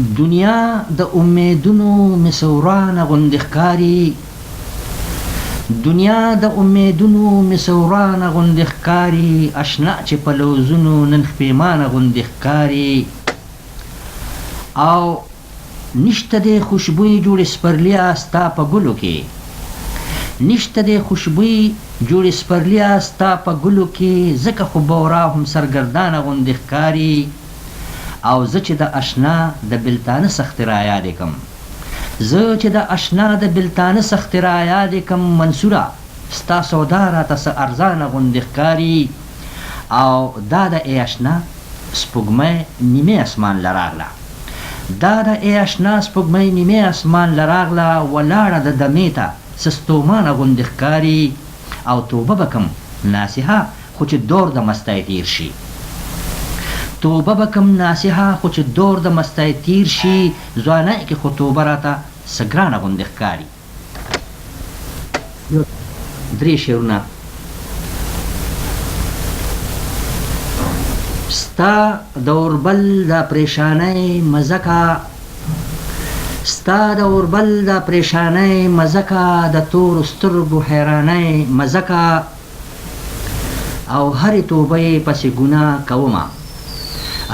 دنیا د امیدونو مسورانه غوندې ښکاري، دنیا د امیدونو مسورانه غوندې ښکاري، اشنا چې په لوزونو نن خپېمانه غوندې ښکاري. او نشته دی خوشبوی جوړې سپرلیا ستا په ګلو کې، نشته دی خوشبوی جوړې سپرلیا ستا په ګلو کې، ځکه خو بورا هم سرګردانه غوندې ښکاري. او زه چې د اشنا د بلتانه سختې رایادې کم، زه چې د اشنا د بلتانه سختې رایادې کم، منصوره ستا سودا راته څه ارزانه غوندې ښکاري. او دا د ای اشنا سپوږمۍ نیمې اسمان له راغله، دا د ای اشنا سپوږمۍ نیمې اسمان له راغله، ولاړه د دمې ته څه ستومانه غوندې ښکاري. او توبه به کم ناصحه خو چې دور د مستی تیر شي، توبه به کم ناصحه خو چې دور د مستی تیر شي، ځوانۍ کې خو توبه راته څه ګرانه غوندې ښکاري. 3 شعرونه. ستا د اوربل د پریشانۍ مزه کا، ستا د اوربل د پریشانۍ مزه کا، د تورو سترګو حیرانۍ مزه کا. او هرې توبې پسې ګناه کومه،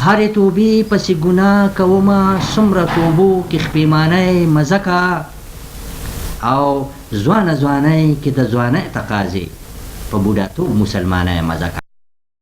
هرې توبې پسې ګناه کومه، څومره توبو کې خپېمانۍ مزه کا. او ځوانه ځوانۍ کې د ځوانۍ تقاضې، په بوډاتوب مسلمانۍ مزه کا.